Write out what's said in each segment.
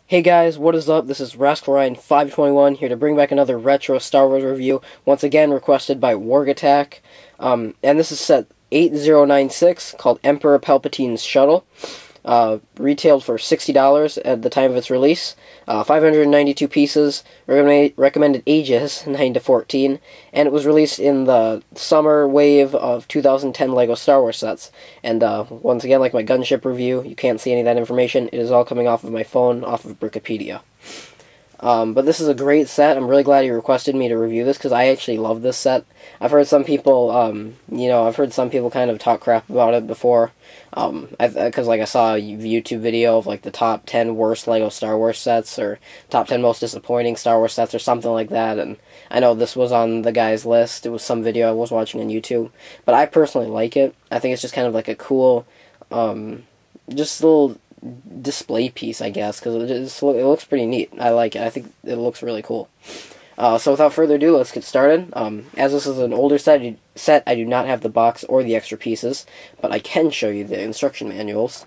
Hey guys, what is up? This is Rascal Ryan 521 here to bring back another retro Star Wars review, once again requested by Warg Attack. And this is set 8096 called Emperor Palpatine's Shuttle. Retailed for $60 at the time of its release. 592 pieces, recommended ages 9 to 14, and it was released in the summer wave of 2010 LEGO Star Wars sets. And once again, like my gunship review, you can't see any of that information. It is all coming off of my phone, off of Wikipedia. But this is a great set. I'm really glad he requested me to review this, because I actually love this set. I've heard some people, I've heard some people kind of talk crap about it before. Because, I saw a YouTube video of, the top 10 worst LEGO Star Wars sets, or top 10 most disappointing Star Wars sets, or something like that, and I know this was on the guy's list. It was some video I was watching on YouTube. But I personally like it. I think it's just kind of a cool, just a little display piece, I guess, because it looks pretty neat. I like it. I think it looks really cool. So without further ado, let's get started. As this is an older set, I do not have the box or the extra pieces, but I can show you the instruction manuals.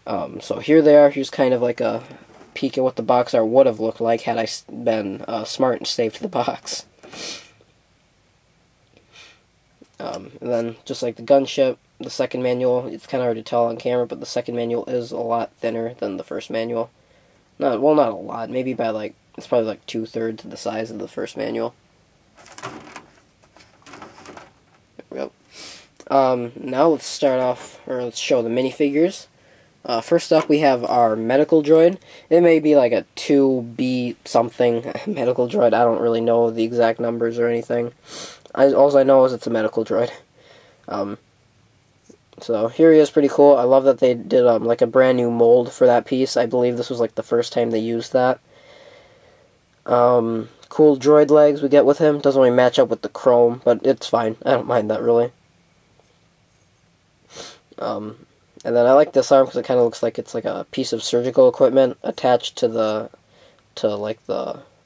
So here they are. Here's kind of a peek at what the box art would have looked like had I been smart and saved the box. And then, just like the gunship, the second manual, it's kind of hard to tell on camera, but the second manual is a lot thinner than the first manual. Not a lot, maybe by it's probably 2/3 of the size of the first manual. There we go. Now let's start off, or let's show the minifigures. First up, we have our medical droid. It may be a 2B something medical droid. I don't really know the exact numbers or anything. All I know is it's a medical droid. So here he is, pretty cool. I love that they did a brand new mold for that piece. I believe this was the first time they used that. Cool droid legs we get with him. Doesn't really match up with the chrome, but it's fine. I don't mind that really. And then I like this arm because it kind of looks like it's a piece of surgical equipment attached to the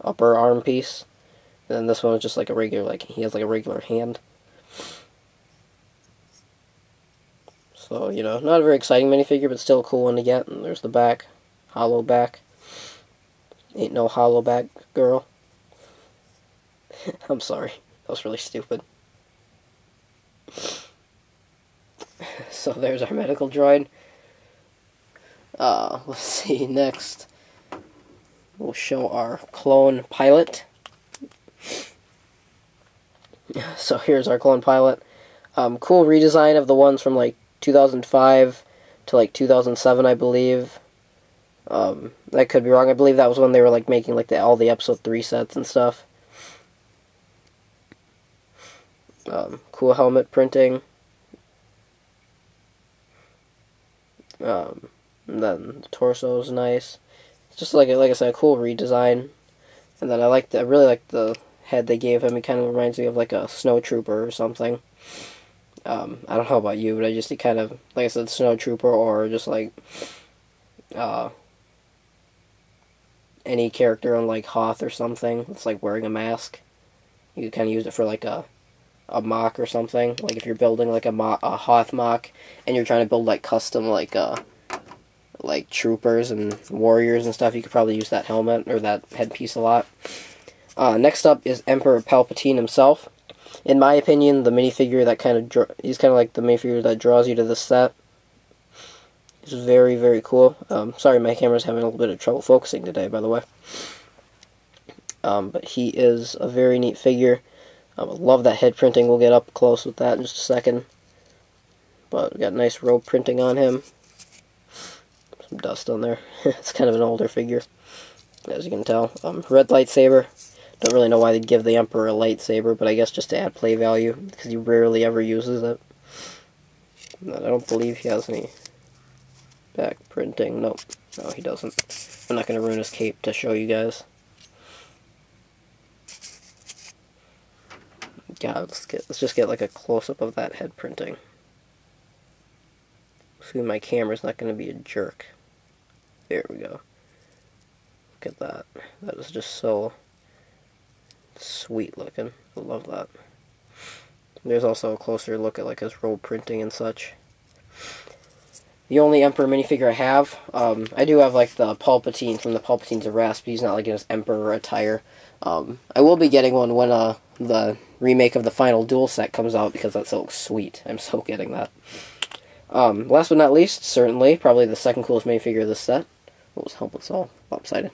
upper arm piece. And then this one is just a regular, he has a regular hand. So, not a very exciting minifigure, but still a cool one to get. And there's the back. Hollow back. Ain't no hollow back, girl. I'm sorry. That was really stupid. So there's our medical droid. Let's see, next we'll show our clone pilot. So here's our clone pilot. Cool redesign of the ones from 2005 to 2007, I believe. I could be wrong. I believe that was when they were making all the episode 3 sets and stuff. Cool helmet printing. And then the torso is nice. It's just like I said, a cool redesign. And then I really like the head they gave him. It kind of reminds me of a snow trooper or something. I don't know about you, but it kind of, like I said, snow trooper, or just any character on Hoth or something that's wearing a mask. You could kind of use it for a mock or something. If you're building a Hoth mock and you're trying to build custom troopers and warriors and stuff, you could probably use that helmet or that headpiece a lot. Next up is Emperor Palpatine himself. In my opinion, the minifigure that he's kind of the minifigure that draws you to this set. It's very, very cool. Sorry, my camera's having a little bit of trouble focusing today, by the way. But he is a very neat figure. I love that head printing. We'll get up close with that in just a second. But we got nice robe printing on him. Some dust on there. It's kind of an older figure, as you can tell. Red lightsaber. Don't really know why they'd give the Emperor a lightsaber, but I guess just to add play value, because he rarely ever uses it. I don't believe he has any back printing. Nope. No, he doesn't. I'm not going to ruin his cape to show you guys. God, let's just get a close-up of that head printing. See, my camera's not going to be a jerk. There we go. Look at that. That is just so sweet looking. I love that. There's also a closer look at his robe printing and such. the only Emperor minifigure I have. I do have like the Palpatine from the Palpatine's Arrest, but he's not like in his Emperor attire. I will be getting one when the remake of the Final Duel set comes out, because that looks sweet. I'm so getting that. Last but not least, certainly, probably the second coolest minifigure of this set. What was help? It's all lopsided.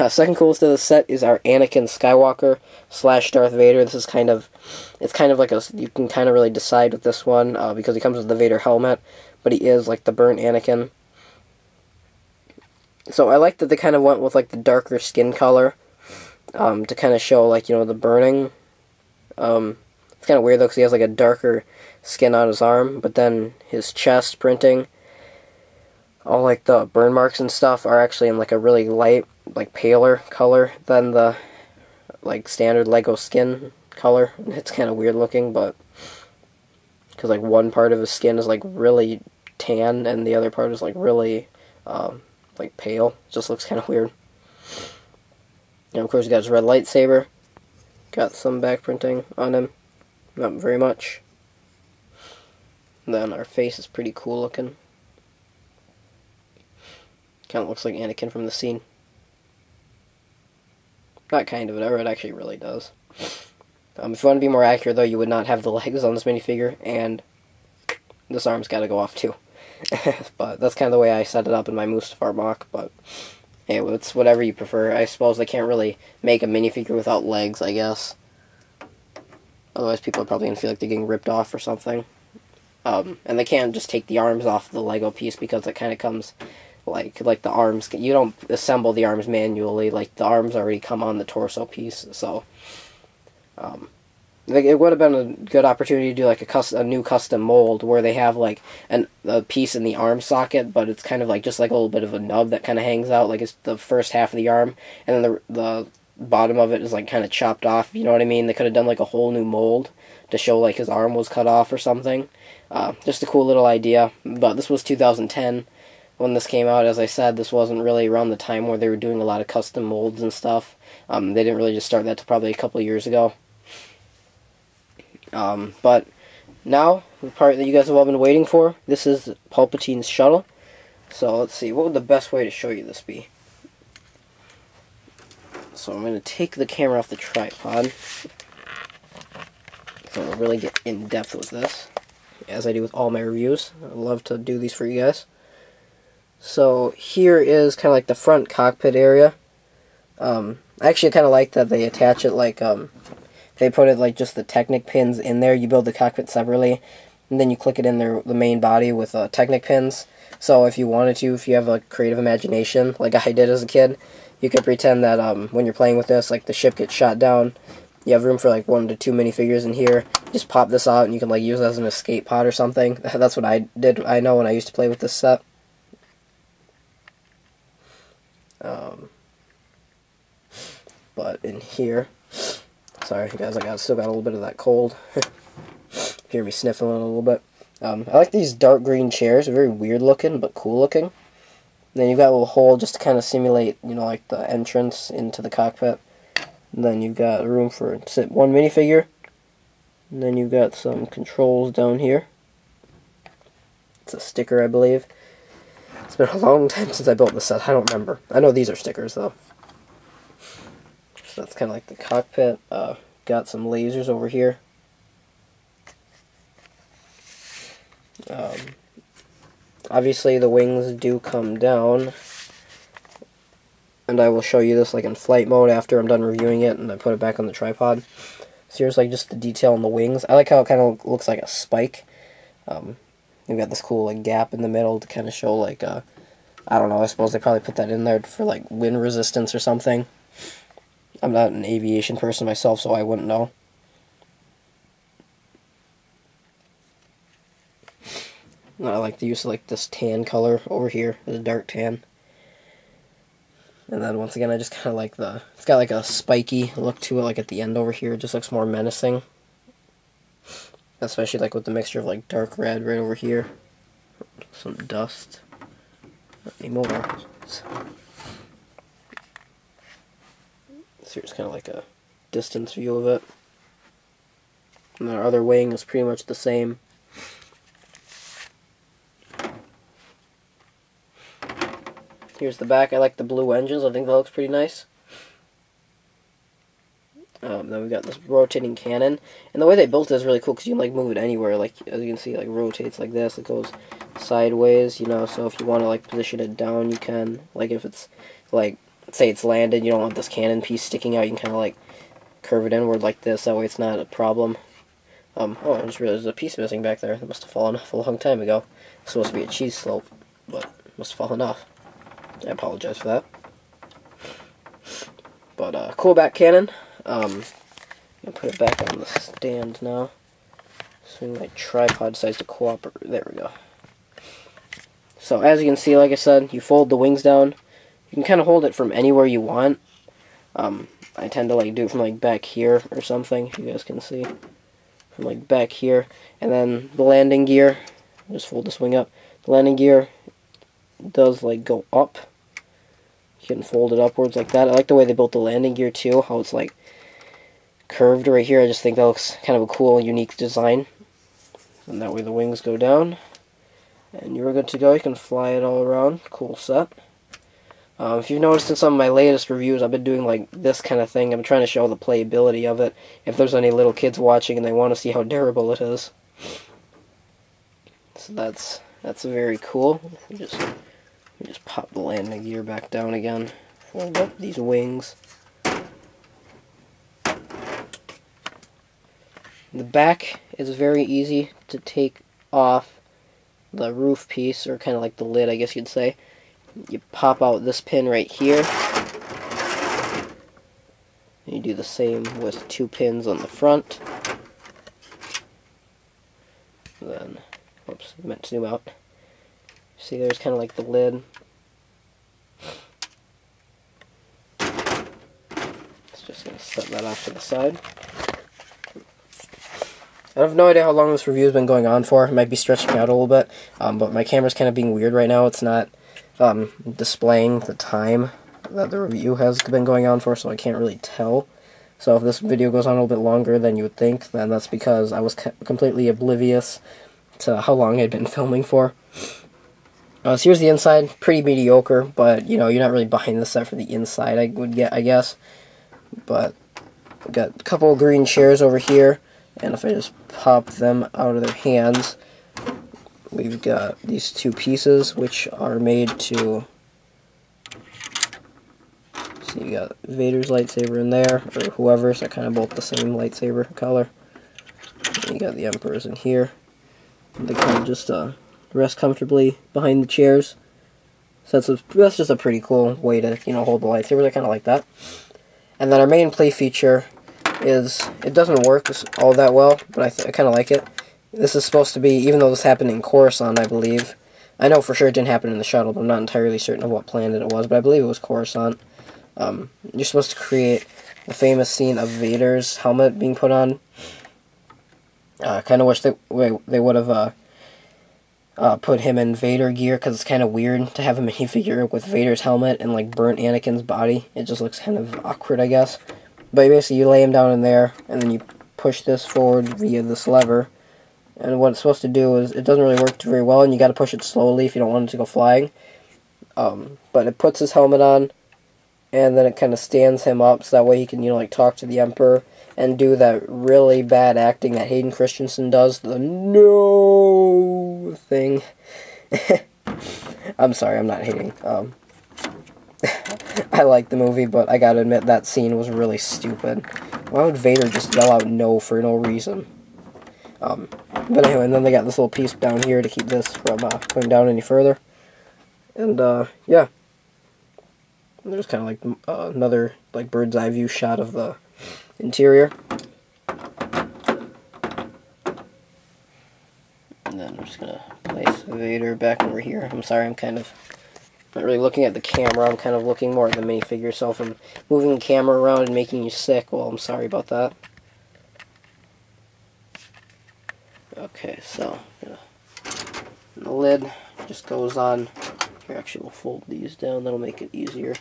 Second coolest of the set is our Anakin Skywalker / Darth Vader. This is it's kind of like you can kind of really decide with this one, because he comes with the Vader helmet, but he is like the burnt Anakin. So I like that they kind of went with like the darker skin color, to kind of show like, the burning. It's kind of weird though, because he has like a darker skin on his arm, but then his chest printing, all like the burn marks and stuff, are actually in like a really light, like paler color than the like standard Lego skin color. It's kind of weird looking, but because like one part of his skin is like really tan and the other part is like really like pale. It just looks kind of weird. And of course he got his red lightsaber. Got some back printing on him. Not very much. And then our face is pretty cool looking. Kind of looks like Anakin from the scene. Not kind of, it actually really does. If you want to be more accurate though, you would not have the legs on this minifigure, and this arm's got to go off too. But that's kind of the way I set it up in my Mustafar mock, but hey, it's whatever you prefer. I suppose they can't really make a minifigure without legs, I guess. Otherwise people are probably going to feel like they're getting ripped off or something. And they can't just take the arms off the Lego piece, because it kind of comes like the arms. You don't assemble the arms manually. Like, the arms already come on the torso piece. So it would have been a good opportunity to do like a new custom mold where they have like a piece in the arm socket, but it's kind of like just like a little bit of a nub that kind of hangs out. Like, it's the first half of the arm, and then the bottom of it is like kind of chopped off. You know what I mean? They could have done like a whole new mold to show like his arm was cut off or something. Just a cool little idea. But this was 2010 when this came out. As I said, this wasn't really around the time where they were doing a lot of custom molds and stuff. They didn't really just start that till probably a couple of years ago. But now, the part that you guys have all been waiting for, this is Palpatine's Shuttle. So let's see, what would the best way to show you this be? So I'm going to take the camera off the tripod. So I'm going to really get in depth with this, as I do with all my reviews. I love to do these for you guys. So here is kind of like the front cockpit area. I actually kind of like that they attach it like, they put it like just the Technic pins in there. You build the cockpit separately, and then you click it in there, the main body with Technic pins. So if you wanted to, if you have a creative imagination, like I did as a kid, you could pretend that when you're playing with this, like the ship gets shot down, you have room for like 1 to 2 minifigures in here. Just pop this out and you can like use it as an escape pod or something. That's what I did. I know when I used to play with this set. But in here, sorry guys, I still got a little bit of that cold. Hear me sniffling a little bit. I like these dark green chairs. They're very weird looking, but cool looking. And then you've got a little hole just to kind of simulate, like the entrance into the cockpit. And then you've got room for one minifigure. And then you've got some controls down here. It's a sticker, I believe. It's been a long time since I built this set. I don't remember. I know these are stickers, though. So that's kind of like the cockpit. Got some lasers over here. Obviously the wings do come down, and I will show you this like in flight mode after I'm done reviewing it and I put it back on the tripod. So here's like just the detail on the wings. I like how it kind of looks like a spike. You've got this cool like gap in the middle to kind of show like I don't know, I suppose they probably put that in there for like wind resistance or something. I'm not an aviation person myself, so I wouldn't know. I like the use of like this tan color over here, the dark tan. And then once again, I just kind of like it's got like a spiky look to it, like at the end over here. It just looks more menacing. Especially like with the mixture of like dark red right over here. Some dust. Not anymore. So here's kind of like a distance view of it. And our other wing is pretty much the same. Here's the back. I like the blue engines. I think that looks pretty nice. Then we've got this rotating cannon, and the way they built it is really cool because you can like move it anywhere. Like as you can see, like rotates like this. It goes sideways, you know. So if you want to like position it down, you can. Like if it's like say it's landed, you don't want this cannon piece sticking out. You can kind of like curve it inward like this. That way it's not a problem. Oh, I just realized there's a piece missing back there. That must have fallen off a long time ago. It's supposed to be a cheese slope, but it must have fallen off. I apologize for that. But cool back cannon. I'm gonna put it back on the stand now. So my tripod decides to cooperate. There we go. So as you can see, like I said, you fold the wings down. You can kind of hold it from anywhere you want. I tend to like do it from like back here or something, if you guys can see. From like back here. And then the landing gear, just fold this wing up. The landing gear does like go up. You can fold it upwards like that. I like the way they built the landing gear too, how it's like curved right here. I just think that looks kind of a cool, unique design. And that way the wings go down. And you're good to go. You can fly it all around. Cool set. If you've noticed in some of my latest reviews, I've been doing like this kind of thing. I'm trying to show the playability of it. If there's any little kids watching and they want to see how durable it is. So that's very cool. We just pop the landing gear back down again. Fold up these wings. The back is very easy to take off the roof piece, or kind of like the lid, I guess you'd say. You pop out this pin right here. And you do the same with 2 pins on the front. Then, whoops, I meant to zoom out. See, there's kind of like the lid. It's just going to set that off to the side. I have no idea how long this review has been going on for. It might be stretching out a little bit, but my camera's kind of being weird right now. It's not displaying the time that the review has been going on for, so I can't really tell. So if this video goes on a little bit longer than you would think, then that's because I was completely oblivious to how long I'd been filming for. So here's the inside. Pretty mediocre, but you know, you're not really buying this set for the inside, I guess. But we've got a couple of green chairs over here. And if I just pop them out of their hands, we've got these 2 pieces, which are made to... So you got Vader's lightsaber in there, or whoever's. They're kind of both the same lightsaber color. And you got the Emperor's in here. They kind of just rest comfortably behind the chairs. So that's just a pretty cool way to, you know, hold the lightsabers. I kind of like that. And then our main play feature is, it doesn't work all that well, but I kind of like it. This is supposed to be, even though this happened in Coruscant, I believe. I know for sure it didn't happen in the shuttle, but I'm not entirely certain of what planet it was, but I believe it was Coruscant. You're supposed to create a famous scene of Vader's helmet being put on. Kind of wish they would have put him in Vader gear, because it's kind of weird to have a minifigure with Vader's helmet and like burnt Anakin's body. It just looks kind of awkward, I guess. But basically, you lay him down in there, and then you push this forward via this lever. And what it's supposed to do is, it doesn't really work very well, and you got to push it slowly if you don't want it to go flying. But it puts his helmet on, and then it kind of stands him up, so that way he can, you know, like talk to the Emperor and do that really bad acting that Hayden Christensen does, the no thing. I'm sorry, I'm not hating. I like the movie, but I gotta admit that scene was really stupid. Why would Vader just yell out no for no reason? But anyway, and then they got this little piece down here to keep this from going down any further. And yeah, there's kind of like another like bird's eye view shot of the interior. And then I'm just gonna place Vader back over here. I'm sorry, I'm kind of not really looking at the camera. I'm kind of looking more at the minifigure. So if I'm moving the camera around and making you sick, well, I'm sorry about that. Okay, so the lid just goes on. Here, actually, we'll fold these down. That'll make it easier.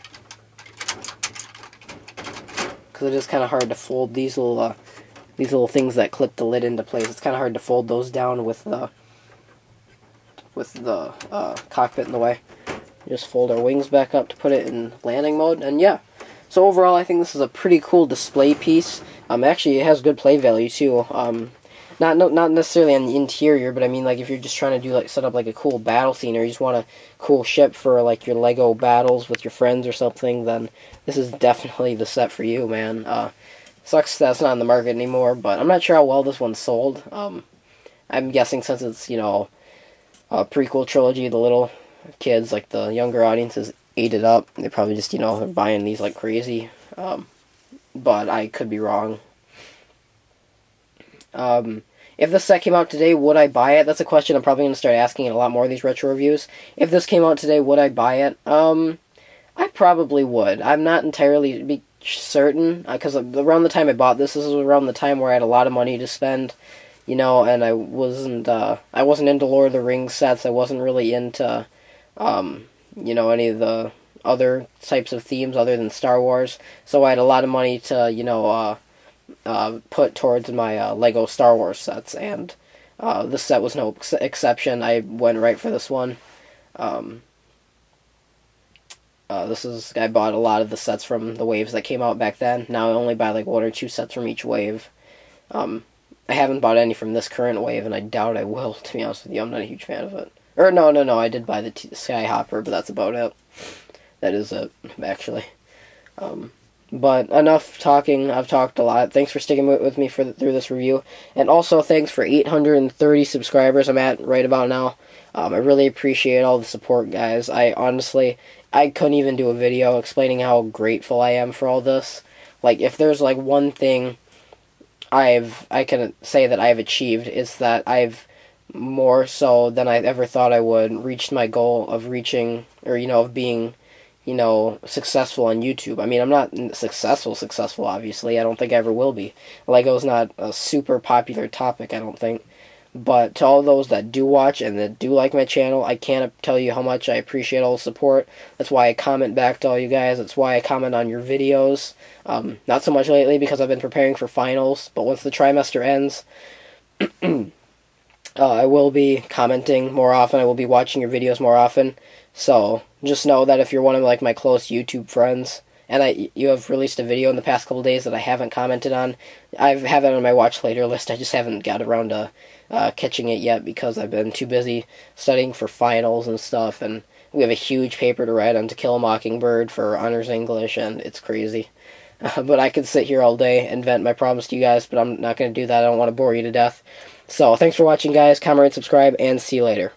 Because it is kind of hard to fold these little things that clip the lid into place. It's kind of hard to fold those down with the cockpit in the way. just fold our wings back up to put it in landing mode, and yeah. So overall, I think this is a pretty cool display piece. Actually, it has good play value too. Not necessarily on the interior, but I mean, like, if you're just trying to do, like, set up, like, a cool battle scene, or you just want a cool ship for, like, your Lego battles with your friends or something, then this is definitely the set for you, man. Sucks that's not on the market anymore, but I'm not sure how well this one sold. I'm guessing since it's, you know, a prequel trilogy, the little kids, like, the younger audiences ate it up. They probably just, you know, are buying these like crazy. But I could be wrong. If this set came out today, would I buy it? That's a question I'm probably going to start asking in a lot more of these retro reviews. If this came out today, would I buy it? I probably would. I'm not entirely certain, because around the time I bought this was around the time where I had a lot of money to spend, you know, and I wasn't into Lord of the Rings sets. I wasn't really into, you know, any of the other types of themes other than Star Wars. So I had a lot of money to, you know, put towards my Lego Star Wars sets, and this set was no exception. I went right for this one. I bought a lot of the sets from the waves that came out back then. Now I only buy like 1 or 2 sets from each wave. I haven't bought any from this current wave, and I doubt I will, to be honest with you. I'm not a huge fan of it. Or, no, I did buy the Skyhopper, but that's about it. That is it, actually. But enough talking. I've talked a lot. Thanks for sticking with me through this review. And also, thanks for 830 subscribers I'm at right about now. I really appreciate all the support, guys. I couldn't even do a video explaining how grateful I am for all this. Like, if there's, like, one thing I can say that I've achieved, is that I've, more so than I ever thought I would, reached my goal of reaching, or, you know, of being, you know, successful on YouTube. I mean, I'm not successful, obviously. I don't think I ever will be. Lego's not a super popular topic, I don't think. But to all those that do watch and that do like my channel, I can't tell you how much I appreciate all the support. That's why I comment back to all you guys. That's why I comment on your videos. Not so much lately because I've been preparing for finals, but once the trimester ends, I will be commenting more often. I will be watching your videos more often. So just know that if you're one of like my close YouTube friends, and you have released a video in the past couple days that I haven't commented on, I have it on my watch later list. I just haven't got around to catching it yet because I've been too busy studying for finals and stuff, and we have a huge paper to write on To Kill a Mockingbird for Honors English, and it's crazy. But I could sit here all day and vent my problems to you guys, but I'm not going to do that. I don't want to bore you to death. So, thanks for watching, guys. Comment, rate, subscribe, and see you later.